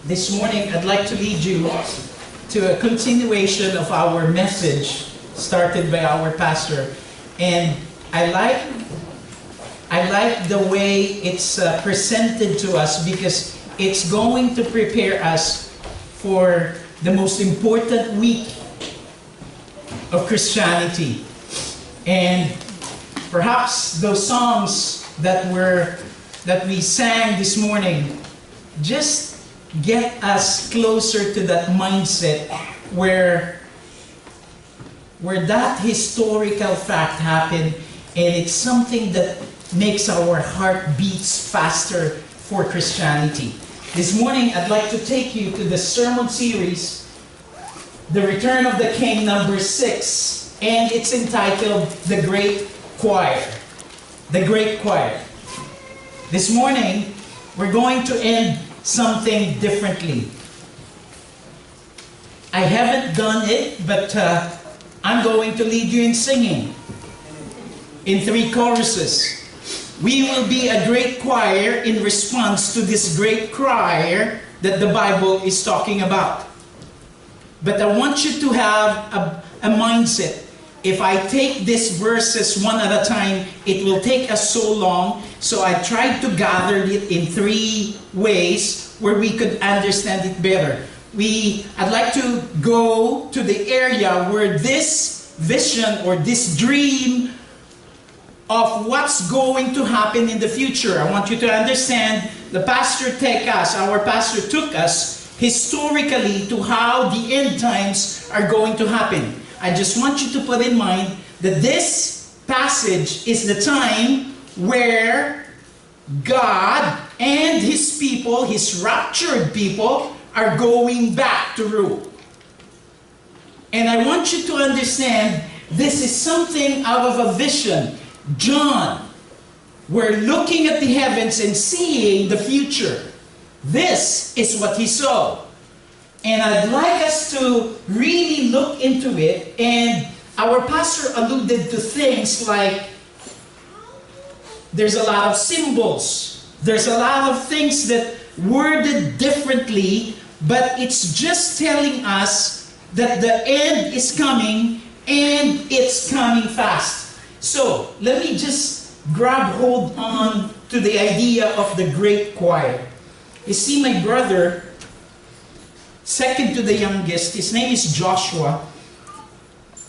This morning, I'd like to lead you to a continuation of our message started by our pastor. And I like the way it's presented to us because it's going to prepare us for the most important week of Christianity. And perhaps those songs that we sang this morning just get us closer to that mindset where that historical fact happened, and it's something that makes our heart beats faster for Christianity. This morning, I'd like to take you to the sermon series, The Return of the King, number 6, and it's entitled The Great Choir. The Great Choir. This morning, we're going to end something differently. I haven't done it, but I'm going to lead you in singing in 3 choruses. We will be a great choir in response to this great choir that the Bible is talking about. But I want you to have a mindset. If I take these verses one at a time, it will take us so long. So I tried to gather it in 3 ways where we could understand it better. I'd like to go to the area where this vision or this dream of what's going to happen in the future. I want you to understand our pastor took us historically to how the end times are going to happen. I just want you to put in mind that this passage is the time where God and His people, His raptured people, are going back to rule. And I want you to understand this is something out of a vision. John, we're looking at the heavens and seeing the future. This is what he saw. And I'd like us to really look into it. And our pastor alluded to things like there's a lot of symbols. There's a lot of things that worded differently, but it's just telling us that the end is coming and it's coming fast. So let me just grab hold on to the idea of the great choir. You see, my brother, second to the youngest, his name is Joshua.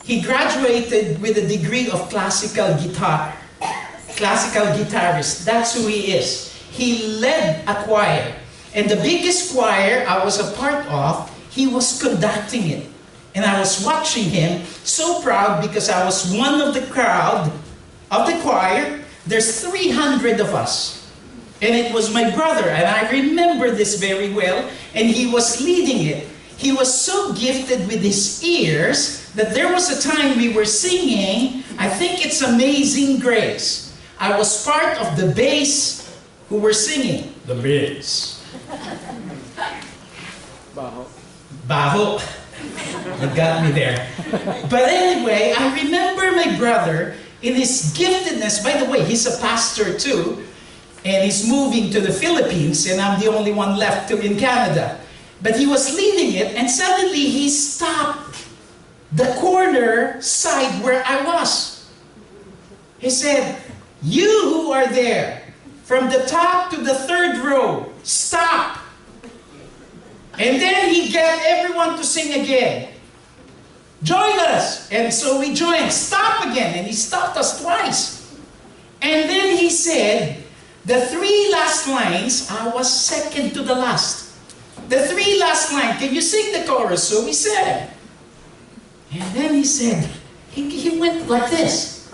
He graduated with a degree of classical guitar. Classical guitarist, that's who he is. He led a choir. And the biggest choir I was a part of, he was conducting it. And I was watching him, so proud because I was one of the crowd of the choir. There's 300 of us. And it was my brother, and I remember this very well, and he was leading it. He was so gifted with his ears that there was a time we were singing, I think it's Amazing Grace. I was part of the bass who were singing. The bass. Baho. You got me there. But anyway, I remember my brother in his giftedness. By the way, he's a pastor too. And he's moving to the Philippines, and I'm the only one left in Canada. But he was leading it, and suddenly he stopped the corner side where I was. He said, "You who are there, from the top to the 3rd row, stop." And then he got everyone to sing again. "Join us." And so we joined. "Stop again." And he stopped us twice. And then he said, the 3 last lines, I was second to the last. The 3 last lines, can you sing the chorus? So we said. And then he said, he went like this.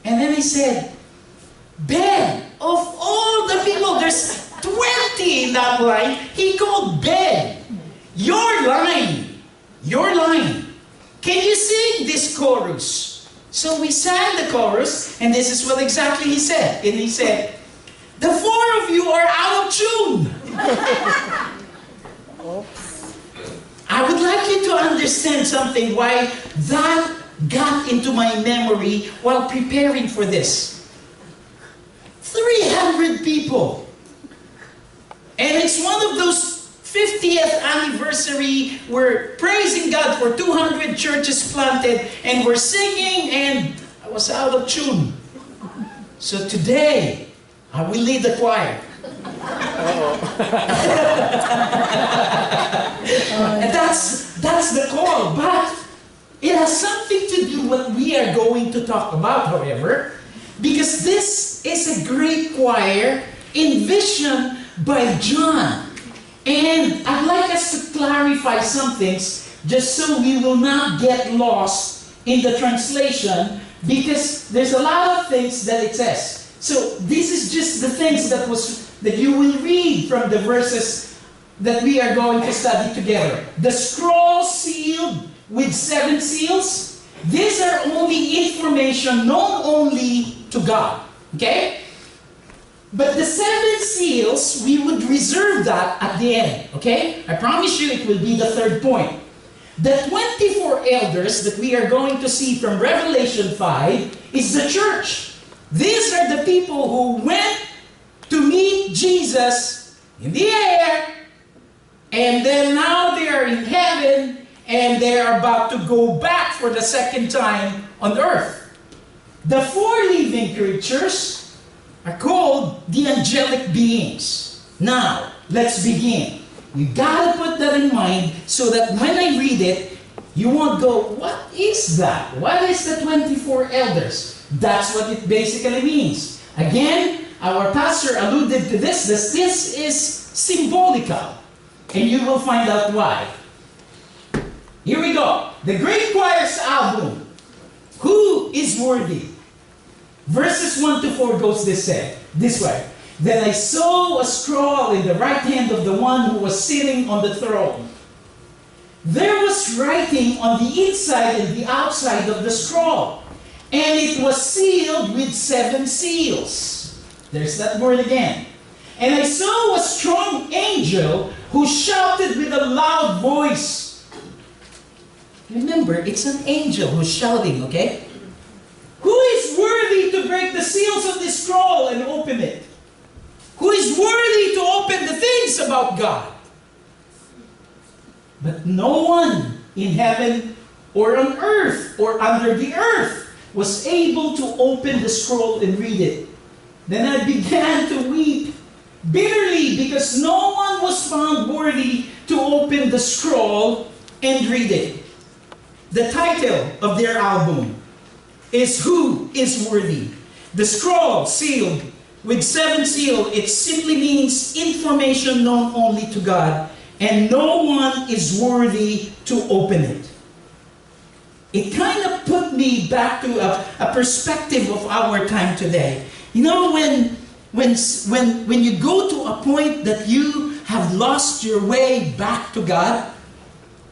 And then he said, "Ben, of all the people, there's 20 in that line." He called Ben. Your line. Can you sing this chorus?" So we sang the chorus, and this is what exactly he said. And he said, "The 4 of you are out of tune." I would like you to understand something, why that got into my memory while preparing for this. 300 people. And it's one of those 50th anniversary. We're praising God for 200 churches planted, and we're singing, and I was out of tune. So today, I will lead the choir. And that's the call. But it has something to do with what we are going to talk about, however, because this is a great choir envisioned by John. And I'd like us to clarify some things just so we will not get lost in the translation, because there's a lot of things that it says. So this is just the things that you will read from the verses that we are going to study together. The scroll sealed with 7 seals. These are only information known only to God. Okay? But the 7 seals, we would reserve that at the end. Okay? I promise you it will be the third point. The 24 elders that we are going to see from Revelation 5 is the church. These are the people who went to meet Jesus in the air, and then now they are in heaven, and they are about to go back for the second time on earth. The 4 living creatures are called the angelic beings. Now, let's begin. You gotta put that in mind so that when I read it, you won't go, what is that? What is the 24 elders? That's what it basically means. Again, our pastor alluded to this. This is symbolical. And you will find out why. Here we go. The Great Choir's album. Who is worthy? Verses 1 to 4 goes this way. Then I saw a scroll in the right hand of the one who was sitting on the throne. There was writing on the inside and the outside of the scroll, and it was sealed with 7 seals. There's that word again. And I saw a strong angel who shouted with a loud voice. Remember, it's an angel who's shouting, okay? Who is worthy to break the seals of this scroll and open it? Who is worthy to open the things about God? But no one in heaven or on earth or under the earth was able to open the scroll and read it. Then I began to weep bitterly because no one was found worthy to open the scroll and read it. The title of their album is Who is Worthy? The scroll sealed with 7 seals, it simply means information known only to God, and no one is worthy to open it. It kind of put me back to a perspective of our time today. You know, when you go to a point that you have lost your way back to God,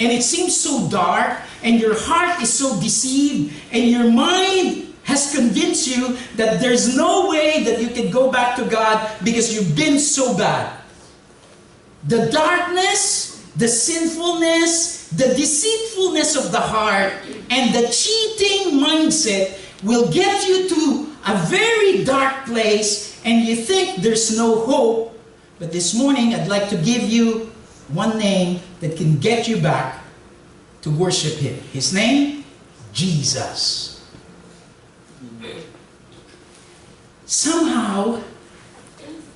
and it seems so dark, and your heart is so deceived, and your mind has convinced you that there's no way that you can go back to God because you've been so bad. The darkness, the sinfulness, the deceitfulness of the heart, and the cheating mindset will get you to a very dark place, and you think there's no hope. But this morning, I'd like to give you one name that can get you back to worship Him. His name? Jesus. Somehow,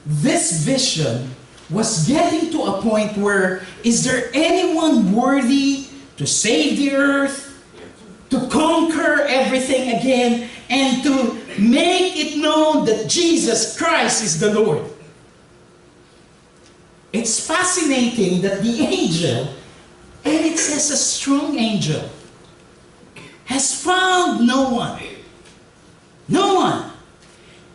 this vision was getting to a point where, is there anyone worthy to save the earth, to conquer everything again, and to make it known that Jesus Christ is the Lord? It's fascinating that the angel, and it says a strong angel, has found no one. No one.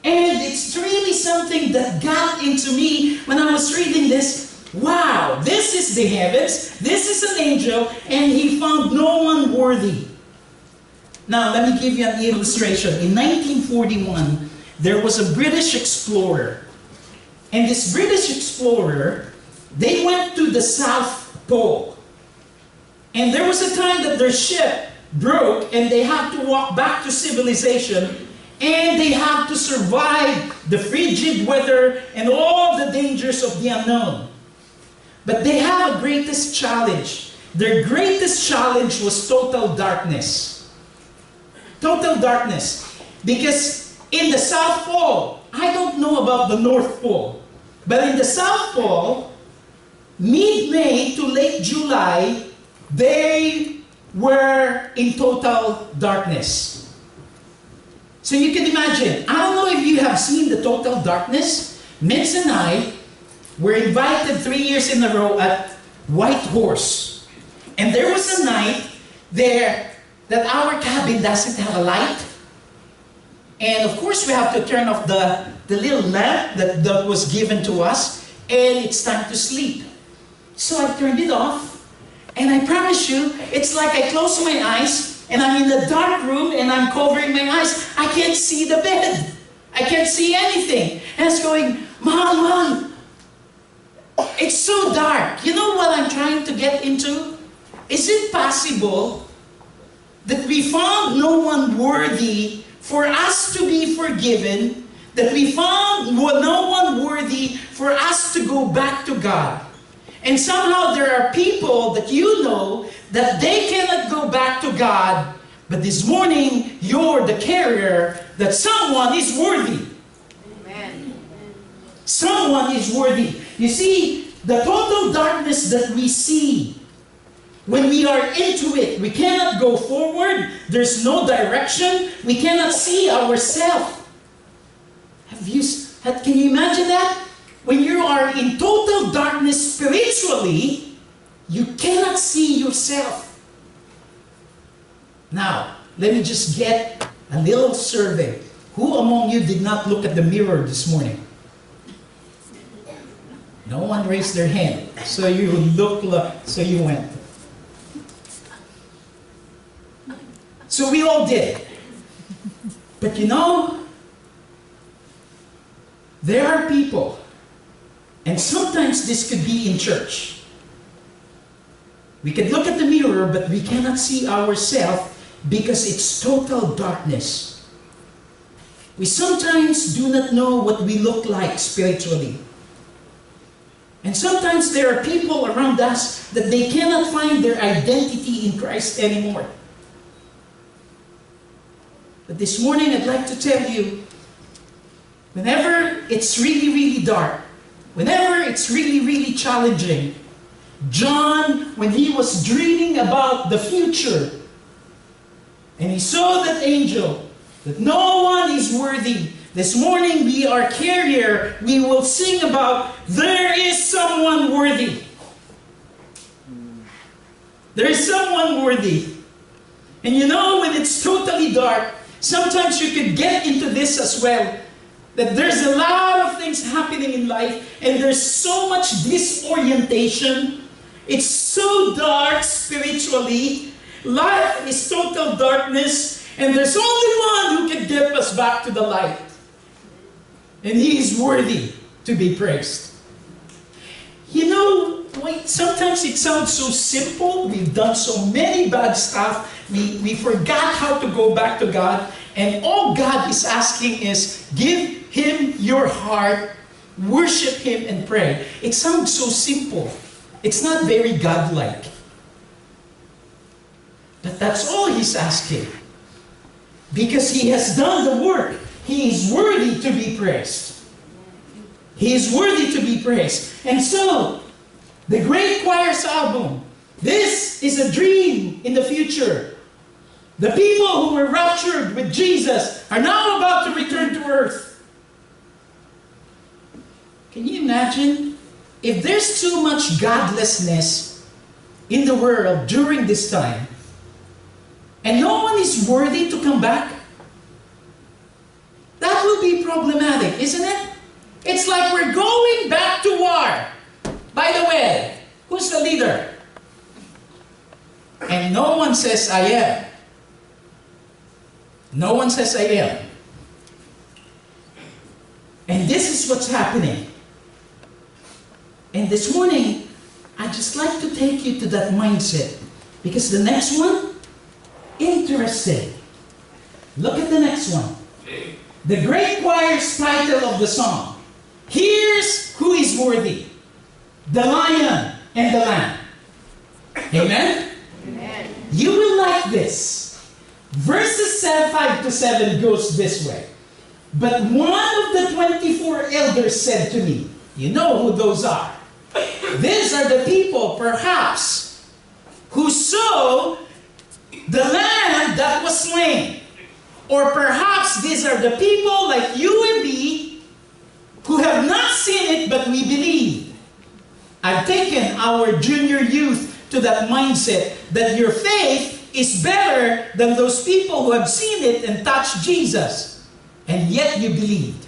And it's really something that got into me when I was reading this. Wow, this is the heavens, this is an angel, and he found no one worthy. Now, let me give you an illustration. In 1941, there was a British explorer. And this British explorer, they went to the South Pole. And there was a time that their ship broke, and they had to walk back to civilization. And they have to survive the frigid weather and all the dangers of the unknown. But they have a greatest challenge. Their greatest challenge was total darkness. Total darkness. Because in the South Pole, I don't know about the North Pole, but in the South Pole, mid-May to late July, they were in total darkness. So you can imagine, I don't know if you have seen the total darkness. Mitz and I were invited 3 years in a row at White Horse. And there was a night there that our cabin doesn't have a light. And of course we have to turn off the little lamp that was given to us. And it's time to sleep. So I turned it off. And I promise you, it's like I close my eyes and I'm in a dark room and I'm covering my eyes. I can't see the bed. I can't see anything. And it's going, Mom, it's so dark. You know what I'm trying to get into? Is it possible that we found no one worthy for us to be forgiven, that we found no one worthy for us to go back to God? And somehow there are people that you know that they cannot go back to God, but this morning you're the carrier that someone is worthy. Amen. Someone is worthy. You see, the total darkness that we see, when we are into it, we cannot go forward. There's no direction. We cannot see ourselves. Can you imagine that? When you are in total darkness spiritually, you cannot see yourself. Now, let me just get a little survey. Who among you did not look at the mirror this morning? No one raised their hand. So you so you went. So we all did. But you know, there are people, and sometimes this could be in church. We can look at the mirror, but we cannot see ourselves because it's total darkness. We sometimes do not know what we look like spiritually. And sometimes there are people around us that they cannot find their identity in Christ anymore. But this morning I'd like to tell you, whenever it's really, really dark, whenever it's really, really challenging, John, when he was dreaming about the future, and he saw that angel, that no one is worthy. This morning we are carrier, we will sing about, there is someone worthy. There is someone worthy. And you know, when it's totally dark, sometimes you could get into this as well, that there's a lot of things happening in life, and there's so much disorientation. It's so dark spiritually. Life is total darkness, and there's only one who can get us back to the light. And He is worthy to be praised. You know, sometimes it sounds so simple. We've done so many bad stuff. We forgot how to go back to God. And all God is asking is, give Him your heart, worship Him, and pray. It sounds so simple. It's not very godlike. But that's all He's asking. Because He has done the work. He is worthy to be praised. He is worthy to be praised. And so, the Great Choirs album, this is a dream in the future. The people who were raptured with Jesus are now about to return to earth. Can you imagine? If there's too much godlessness in the world during this time, and no one is worthy to come back, that will be problematic, isn't it? It's like we're going back to war. By the way, who's the leader? And no one says, I am. No one says, I am. And this is what's happening. And this morning, I'd just like to take you to that mindset. Because the next one, interesting. Look at the next one. The Great Choir's title of the song. Here's who is worthy. The Lion and the Lamb. Amen? Amen. You will like this. Verses 5 to 7 goes this way. But one of the 24 elders said to me, you know who those are. These are the people, perhaps, who saw the Lamb that was slain. Or perhaps these are the people like you and me who have not seen it but we believe. I've taken our junior youth to that mindset that your faith is better than those people who have seen it and touched Jesus, and yet you believed.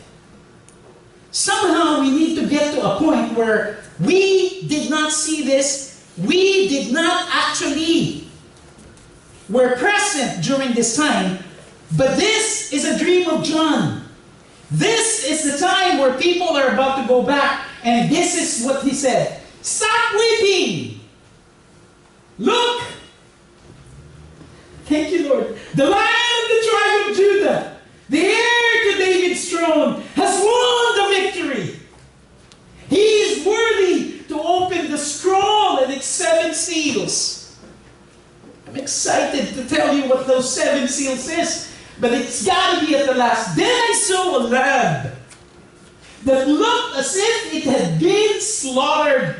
Somehow we need to get to a point where we did not see this, we did not actually were present during this time, but this is a dream of John. This is the time where people are about to go back, and this is what he said. Stop weeping! Look! Thank you, Lord. The Lion of the tribe of Judah, the heir to David's throne, has won the victory. He is worthy to open the scroll and its 7 seals. I'm excited to tell you what those 7 seals is, but it's got to be at the last. Then I saw a lamb that looked as if it had been slaughtered,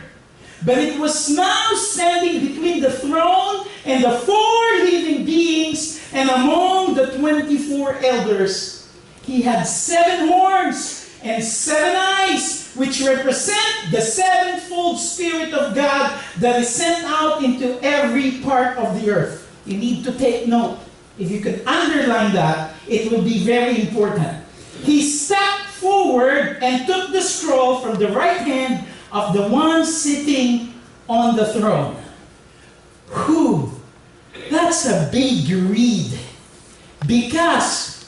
but it was now standing between the throne and the 4 living beings, and among the 24 elders. He had 7 horns and 7 eyes, which represent the 7-fold Spirit of God that is sent out into every part of the earth. You need to take note. If you could underline that, it will be very important. He stepped forward and took the scroll from the right hand of the one sitting on the throne. Whew, that's a big read. Because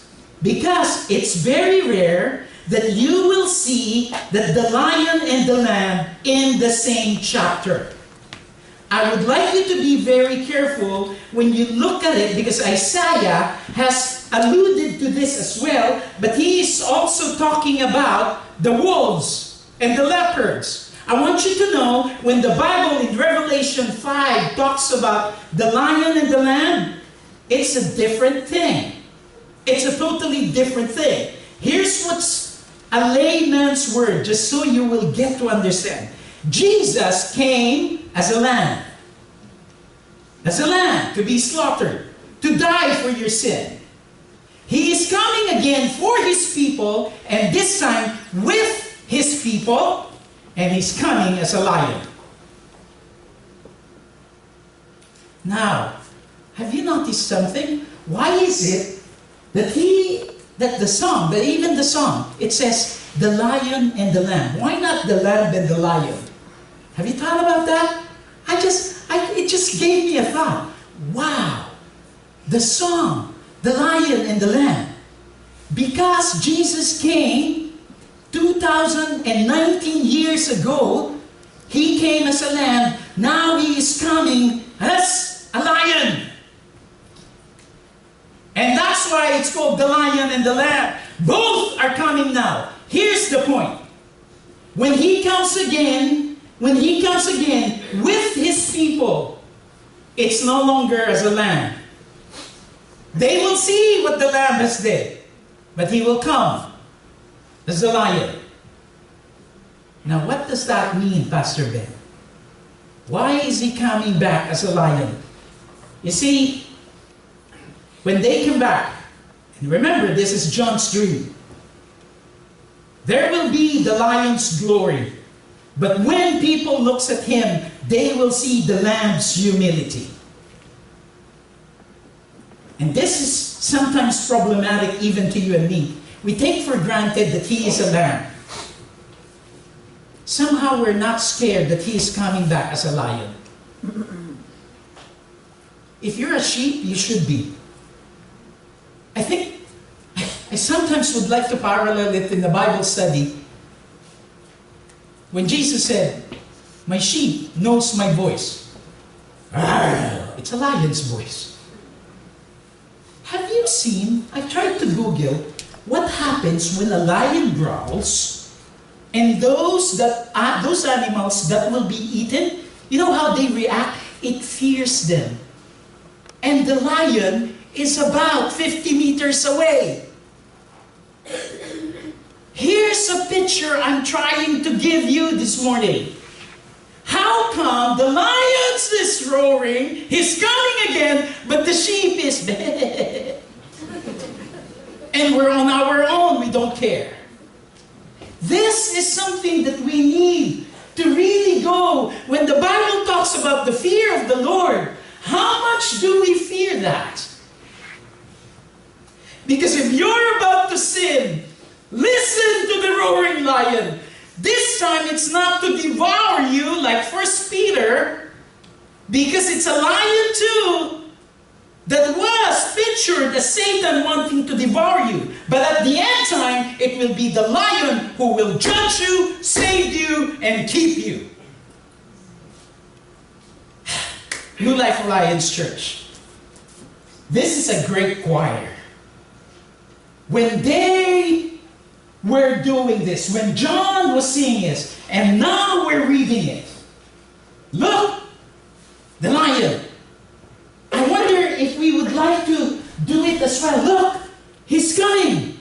it's very rare that you will see that the lion and the lamb in the same chapter. I would like you to be very careful when you look at it, because Isaiah has alluded to this as well, but he is also talking about the wolves and the leopards. I want you to know, when the Bible in Revelation 5 talks about the lion and the lamb, it's a different thing. It's a totally different thing. Here's what's a layman's word, just so you will get to understand. Jesus came as a lamb. As a lamb to be slaughtered, to die for your sin. He is coming again for his people, and this time with his people, and he's coming as a lion. Now, have you noticed something? Why is it that even the song, it says, the lion and the lamb? Why not the lamb and the lion? Have you thought about that? It just gave me a thought. Wow! The song, the lion and the lamb. Because Jesus came 2019 years ago, he came as a lamb. Now he is coming as a lion. And that's why it's called the lion and the lamb. Both are coming now. Here's the point. When he comes again with his people, it's no longer as a lamb. They will see what the lamb has did, but he will come as a lion. Now, what does that mean, Pastor Ben? Why is he coming back as a lion? You see, when they come back, and remember, this is John's dream, there will be the lion's glory. But when people looks at him, they will see the lamb's humility. And this is sometimes problematic even to you and me. We take for granted that he is a lamb. Somehow we're not scared that he is coming back as a lion. If you're a sheep, you should be. I sometimes would like to parallel it in the Bible study. When Jesus said, my sheep knows my voice. It's a lion's voice. Have you seen, I tried to Google, what happens when a lion growls, and those animals that will be eaten, You know how they react? It fears them. And the lion is about 50 meters away. Here's a picture I'm trying to give you this morning. How come the lion's is roaring, he's coming again, but the sheep is and we're on our own, we don't care. This is something that we need to really go. When the Bible talks about the fear of the Lord, how much do we fear that? Because if you're about to sin, listen to the roaring lion. This time it's not to devour you like 1 Peter, because it's a lion too that was pictured as Satan wanting to devour you. But at the end time, it will be the lion who will judge you, save you, and keep you. New Life Alliance Church. This is a great choir. When they were doing this, when John was singing this, and now we're reading it. Look, the lion. I wonder if we would like to do it as well. Look, he's coming.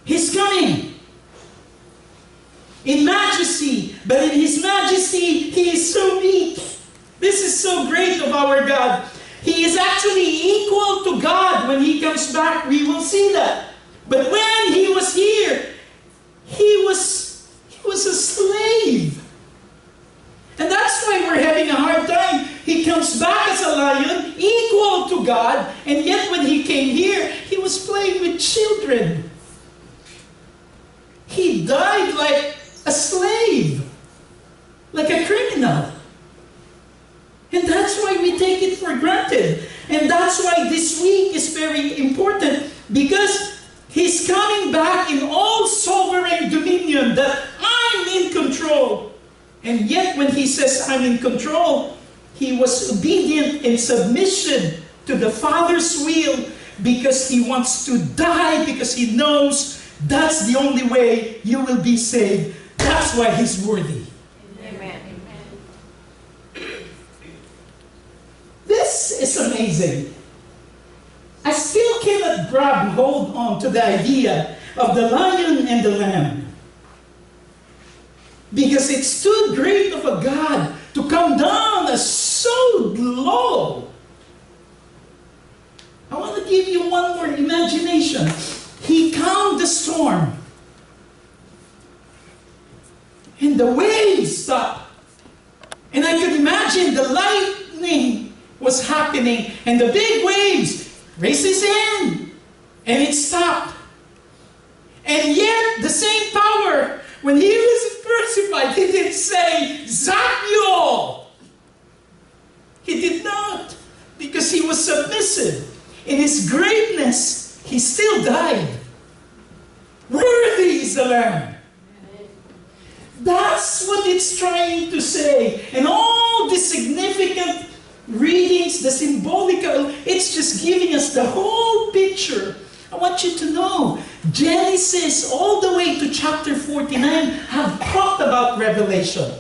He's coming. In majesty, but in his majesty, he is so meek. This is so great of our God. He is actually equal to God. When he comes back, we will see that. But when he was here, he was a slave. And that's why we're having a hard time. He comes back as a lion, equal to God, and yet when he came here, he was playing with children. He died like a slave, like a criminal. And that's why we take it for granted. And that's why this week is very important, because he's coming back in all sovereign dominion, that I'm in control. And yet when he says, I'm in control, he was obedient in submission to the Father's will, because he wants to die, because he knows that's the only way you will be saved. That's why he's worthy. Amen. This is amazing. I still cannot grab hold on to the idea of the lion and the lamb. Because it's too great of a God to come down as so low. I want to give you one more imagination. He calmed the storm. And the waves stopped. And I could imagine the lightning was happening. And the big waves races in. And it stopped. And yet the same power, when he was crucified, he didn't say, "Zap you all." He did not, because he was submissive. In his greatness, he still died. Worthy is the Lamb. That's what it's trying to say. And all the significant readings, the symbolical, it's just giving us the whole picture. I want you to know, Genesis all the way to chapter 49 have talked about Revelation.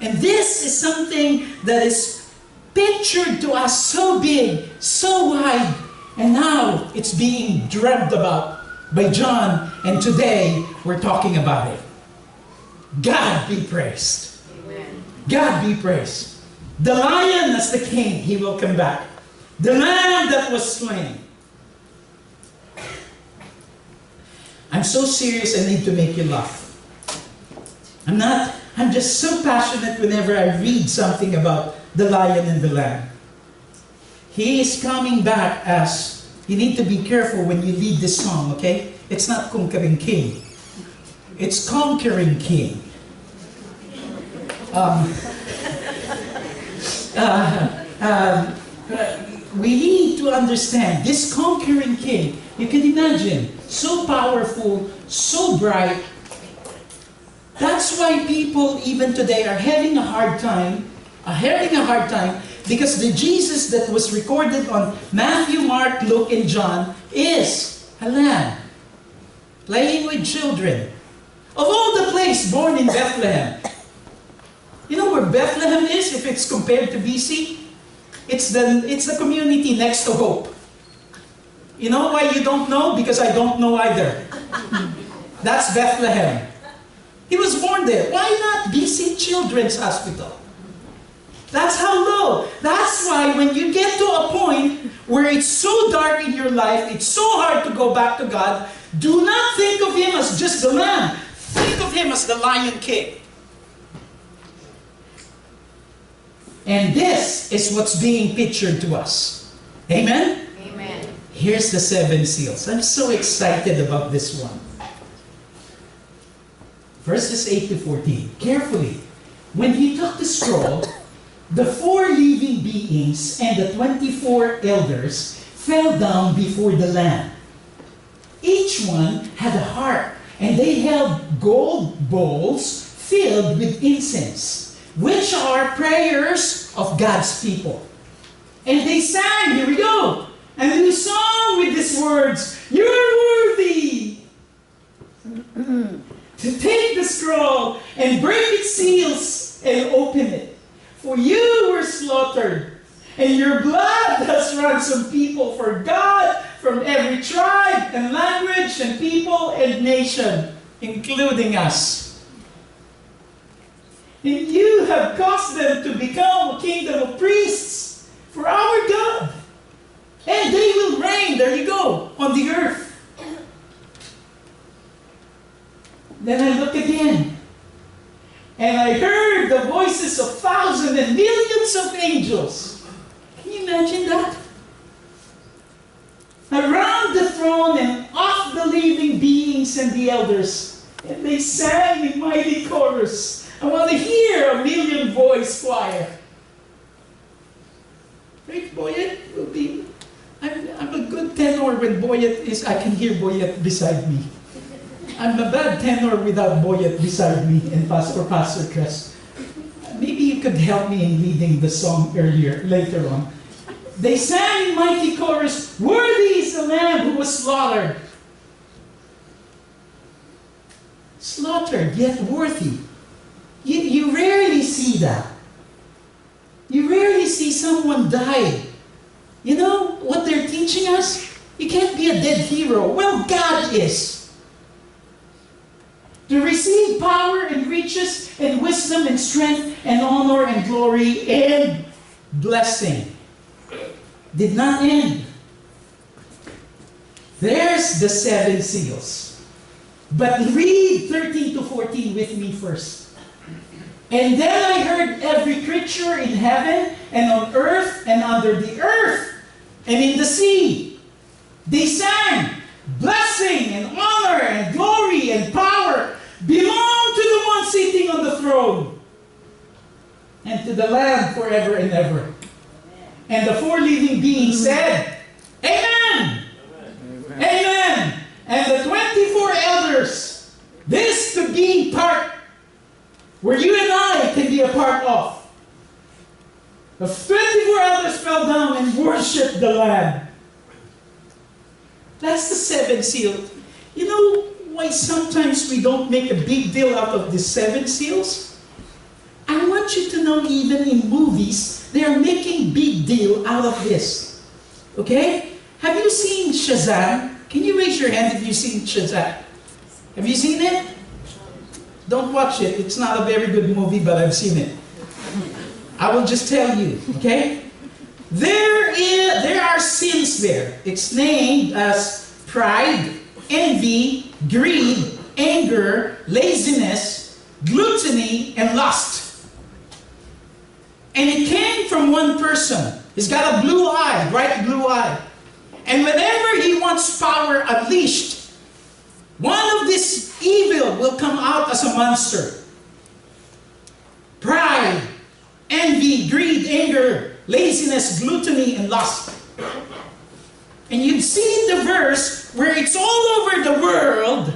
And this is something that is pictured to us so big, so wide, and now it's being dreamt about by John, and today we're talking about it. God be praised. Amen. God be praised. The lion as the king, he will come back. The lamb that was slain. I'm so serious, I need to make you laugh. I'm just so passionate whenever I read something about the lion and the lamb. He is coming back as, you need to be careful when you lead this song, okay? It's not conquering king. It's conquering king. We need to understand this conquering king. You can imagine, so powerful, so bright. That's why people even today are having a hard time, because the Jesus that was recorded on Matthew, Mark, Luke, and John is a lamb playing with children. Of all the place, born in Bethlehem. You know where Bethlehem is if it's compared to BC? It's the community next to Hope. You know why you don't know? Because I don't know either. That's Bethlehem. He was born there. Why not BC Children's Hospital? That's how low. That's why when you get to a point where it's so dark in your life, it's so hard to go back to God, do not think of Him as just the Lamb. Think of Him as the Lion King. And this is what's being pictured to us. Amen? Amen. Here's the 7 seals. I'm so excited about this one. Verses 8 to 14. Carefully. When He took the scroll, the 4 living beings and the 24 elders fell down before the Lamb. Each one had a harp, and they held gold bowls filled with incense, which are prayers of God's people. And they sang, here we go, a new song with these words, "You're worthy to take the scroll and break its seals and open it. For you were slaughtered, and your blood has ransomed people for God from every tribe and language and people and nation, including us. And you have caused them to become a kingdom of priests for our God. And they will reign," there you go, "on the earth." Then I look again, and I heard the voices of thousands and millions of angels. Can you imagine that? Around the throne and of the living beings and the elders. And they sang in mighty chorus. I want to hear a million voice choir. Right, Boyet will be... I'm a good tenor when Boyet is... I can hear Boyet beside me. I'm a bad tenor without Boyet beside me and Pastor Chris. Maybe you could help me in leading the song later on. They sang in mighty chorus, "Worthy is the Lamb who was slaughtered." Slaughtered, yet worthy. You rarely see that. You rarely see someone die. You know what they're teaching us? You can't be a dead hero. Well, God is. To receive power and riches and wisdom and strength and honor and glory and blessing. Did not end. There's the 7 seals. But read 13 to 14 with me first. "And then I heard every creature in heaven and on earth and under the earth and in the sea. They sang, 'Blessing and honor and glory and power belong to the one sitting on the throne and to the Lamb forever and ever.' And the 4 living beings said, 'Amen! Amen! Amen!' And the 24 elders, this could be part where you and I can be a part of. The 24 elders fell down and worshipped the Lamb." That's the 7 seal. You know why sometimes we don't make a big deal out of the 7 seals? I want you to know, even in movies, they are making big deal out of this. Okay? Have you seen Shazam? Can you raise your hand if you've seen Shazam? Have you seen it? Don't watch it. It's not a very good movie, but I've seen it. I will just tell you, okay? There are sins there. It's named as pride, envy, greed, anger, laziness, gluttony, and lust. And it came from one person. He's got a blue eye, bright blue eye. And whenever he wants power unleashed, one of this evil will come out as a monster. Pride, envy, greed, anger, laziness, gluttony, and lust. And you've seen the verse where it's all over the world.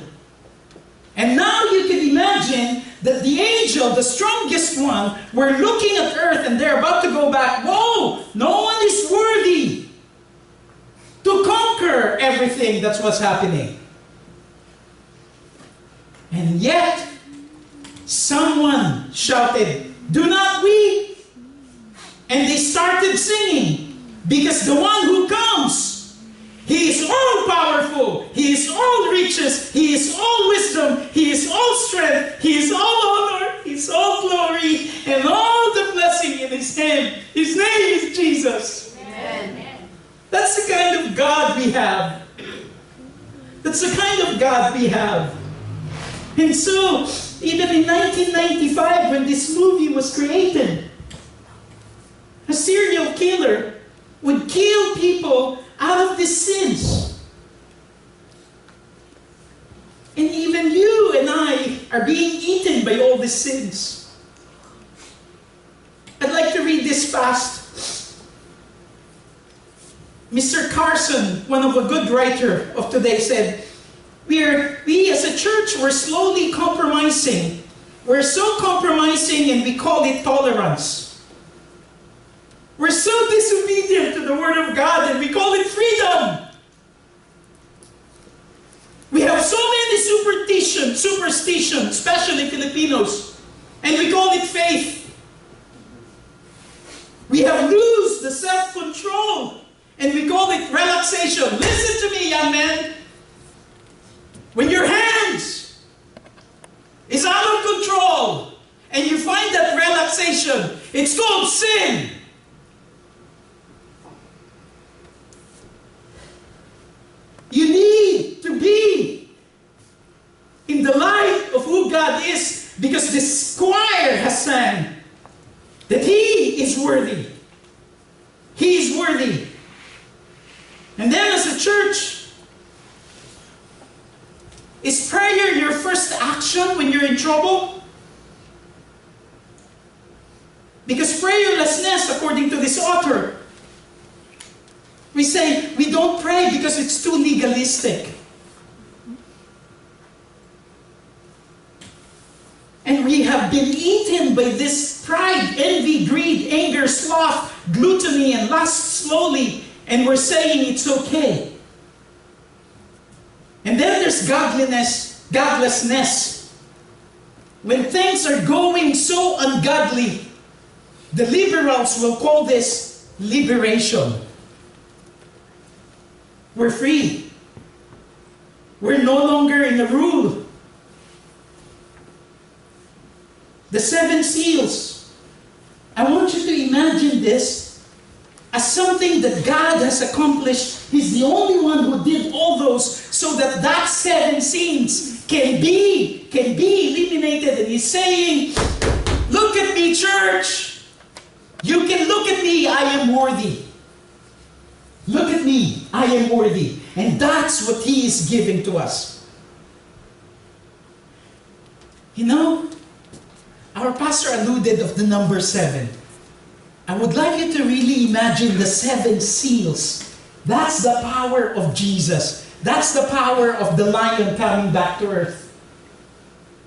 And now you can imagine that the angel, the strongest one, were looking at earth and they're about to go back. Whoa! No one is worthy to conquer everything. That's what's happening. And yet, someone shouted, Do not weep. And they started singing, because the one who comes, he is all powerful, he is all riches, he is all wisdom, he is all strength, he is all honor, he is all glory, and all the blessing in his hand. His name is Jesus. Amen. That's the kind of God we have. That's the kind of God we have. And so, even in 1995, when this movie was created, a serial killer would kill people out of these sins. And even you and I are being eaten by all these sins. I'd like to read this fast. Mr. Carson, one of a good writer of today, said, we as a church, we're slowly compromising. We're so compromising, and we call it tolerance. We're so disobedient to the Word of God, and we call it freedom. We have so many superstitions, especially Filipinos, and we call it faith. We have lost the self-control, and we call it relaxation. Listen to me, young man. When your hands is out of control, and you find that relaxation, it's called sin. You need to be in the light of who God is, because this choir has sang that He is worthy. He is worthy. And then as a church, is prayer your first action when you're in trouble? Because prayerlessness, according to this author, we say we don't pray because it's too legalistic. And we have been eaten by this pride, envy, greed, anger, sloth, gluttony, and lust slowly, and we're saying it's okay. And then there's godlessness. When things are going so ungodly, the liberals will call this liberation. We're free. We're no longer in a rule. The 7 seals. I want you to imagine this as something that God has accomplished. He's the only one who did all those, so that 7 sins can be eliminated. And He's saying, look at me, church. You can look at me. I am worthy. Look at me. I am worthy. And that's what He is giving to us. You know, our pastor alluded of the number 7. I would like you to really imagine the 7 seals. That's the power of Jesus. That's the power of the Lion coming back to earth.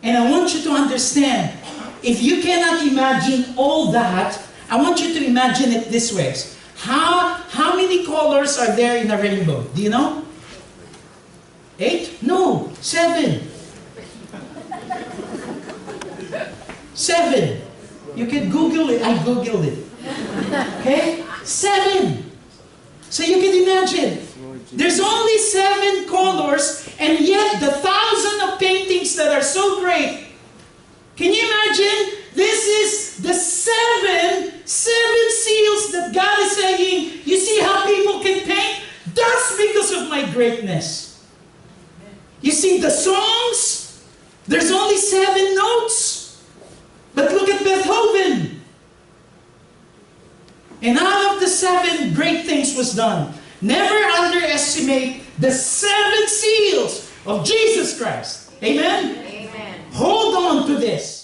And I want you to understand, if you cannot imagine all that, I want you to imagine it this way. How many colors are there in a rainbow? Do you know? 8? No, 7. 7. You can Google it. I Googled it. Okay? 7. So you can imagine. There's only 7 colors, and yet the 1,000 of paintings that are so great. Can you imagine? This is the 7 seals that God is saying, you see how people can paint? That's because of my greatness. You see the songs? There's only 7 notes. But look at Beethoven. And out of the 7, great things was done. Never underestimate the 7 seals of Jesus Christ. Amen? Amen. Hold on to this.